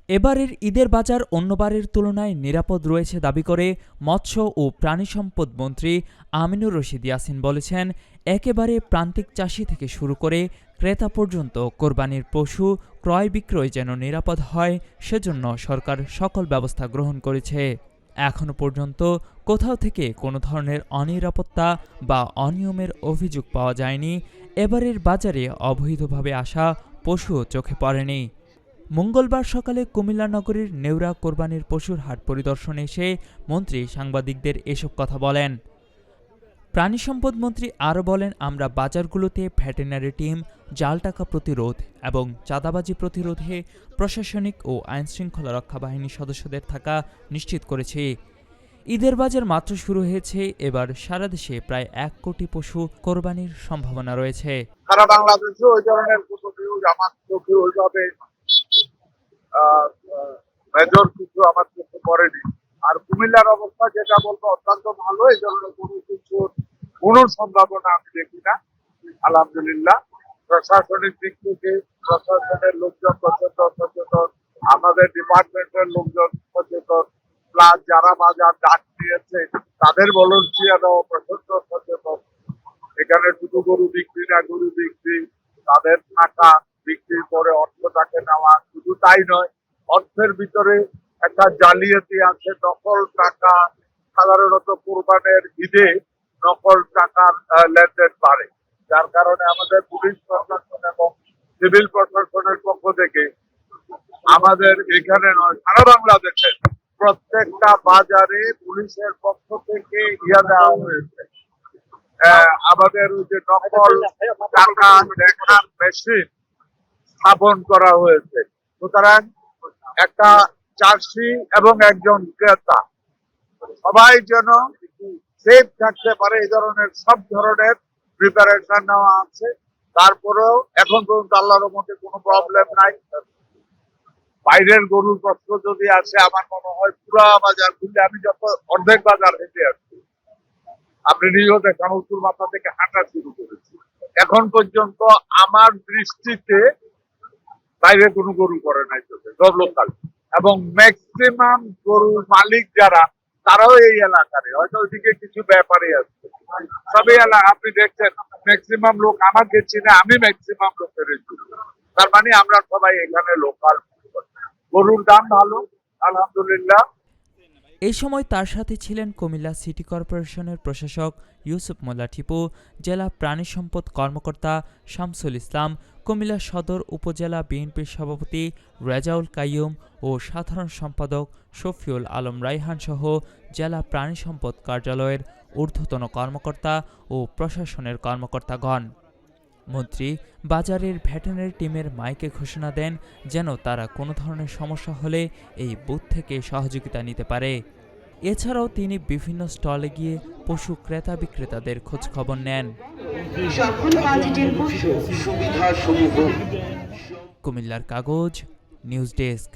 এবারের ঈদের বাজার অন্যবারের তুলনায় নিরাপদ রয়েছে দাবি করে মৎস্য ও প্রাণিসম্পদ মন্ত্রী আমিনুর রশিদ ইয়াসিন বলেছেন, একেবারে প্রান্তিক চাষি থেকে শুরু করে ক্রেতা পর্যন্ত কোরবানির পশু ক্রয় বিক্রয় যেন নিরাপদ হয়, সেজন্য সরকার সকল ব্যবস্থা গ্রহণ করেছে। এখনো পর্যন্ত কোথাও থেকে কোনো ধরনের অনিরাপত্তা বা অনিয়মের অভিযোগ পাওয়া যায়নি। এবারের বাজারে অবৈধভাবে আসা পশুও চোখে পড়েনি। মঙ্গলবার সকালে কুমিল্লা নগরীর নেউরা কোরবানির পশুর হাট পরিদর্শনে এসে মন্ত্রী সাংবাদিকদের এসব কথা বলেন। প্রাণিসম্পদ মন্ত্রী আরও বলেন, আমরা বাজারগুলোতে ভেটেরিনারি টিম, জাল টাকা প্রতিরোধ এবং চাঁদাবাজি প্রতিরোধে প্রশাসনিক ও আইনশৃঙ্খলা রক্ষা বাহিনীর সদস্যদের থাকা নিশ্চিত করেছি। ঈদের বাজার মাত্র শুরু হয়েছে। এবার সারা দেশে প্রায় 1 কোটি পশু কোরবানির সম্ভাবনা রয়েছে। সারা বাংলাদেশে ওই ধরনের কোনো নিউজ আমার চোখে ওইভাবে মেজর কিছু আমার চোখে পড়েনি। আর কুমিল্লার অবস্থা যেটা বলবো অত্যন্ত ভালো, এই ধরনের কোনো সম্ভাবনা আমি দেখি না। আলহামদুলিল্লাহ, প্রশাসনিক দিক থেকে প্রশাসনের লোকজন সচেতন, আমাদের ডিপার্টমেন্টের লোকজন সচেতন, প্লাস যারা বাজার ডাক দিয়েছে তাদের ভলান্টিয়াররাও প্রচন্ড সচেতন। এখানে শুধু গরু বিক্রি না, গরু বিক্রি, তাদের টাকা বিক্রির পরে অর্থটাকে নেওয়া, শুধু তাই নয়, অর্থের ভিতরে একটা জালিয়াতি আছে, নকল টাকা। সাধারণত কোরবানের ঈদে নকল টাকার লেনদেন বাড়ে, যার কারণে আমাদের পুলিশ প্রশাসন এবং সিভিল প্রশাসনের পক্ষ থেকে আমাদের এখানে নয়, সারা বাংলাদেশে প্রত্যেকটা বাজারে পুলিশের পক্ষ থেকে দেওয়া হয়েছে। আমাদের ওই যে নকল টাকা দেখার মেশিন স্থাপন করা হয়েছে। সুতরাং একটা চাষি এবং একজন ক্রেতা সবাই যেন সেফ থাকতে পারে, এই ধরনের সব ধরনের প্রিপারেশন নেওয়া আছে। তারপরেও এখন পর্যন্ত আল্লাহর রহমতে কোনো প্রবলেম নাই। বাইরের গরুর প্রশ্ন যদি আসে, আমার মনে হয় পুরা বাজার খুললে, আমি যত অর্ধেক বাজার হেঁটে আসছি, আপনি নিজেও দেখেন, উত্তর মাথা থেকে হাঁটা শুরু করেছি, এখন পর্যন্ত আমার দৃষ্টিতে বাইরে কোনো গরু করে নাই চোখে, সব লোকাল। এবং ম্যাক্সিমাম গরুর মালিক যারা, তারাও এই এলাকারে, হয়তো ওইদিকে কিছু ব্যাপারে আছে, সবই এলাকা আপনি দেখছেন ম্যাক্সিমাম লোক আমাকে চিনে, আমি ম্যাক্সিমাম লোকের চিনি। তার মানে আমরা সবাই এখানে লোকাল। গরুর দাম ভালো, আলহামদুলিল্লাহ। এই সময় তার সাথে ছিলেন কুমিল্লা সিটি কর্পোরেশনের প্রশাসক ইউসুফ মোল্লা টিপু, জেলা প্রাণী সম্পদ কর্মকর্তা শামসুল ইসলাম, কুমিল্লা সদর উপজেলা বিএনপির সভাপতি রেজাউল কাইয়ুম ও সাধারণ সম্পাদক শফিউল আলম রাইহান সহ জেলা প্রাণী সম্পদ কার্যালয়ের ঊর্ধ্বতন কর্মকর্তা ও প্রশাসনের কর্মকর্তাগণ। মন্ত্রী বাজারের ভেটেরিনারি টিমের মাইকে ঘোষণা দেন যেন তারা কোনো ধরনের সমস্যা হলে এই বুথ থেকে সহযোগিতা নিতে পারে। এছাড়াও তিনি বিভিন্ন স্টলে গিয়ে পশু ক্রেতা বিক্রেতাদের খোঁজ খবর নেন। কুমিল্লার কাগজ, নিউজ ডেস্ক।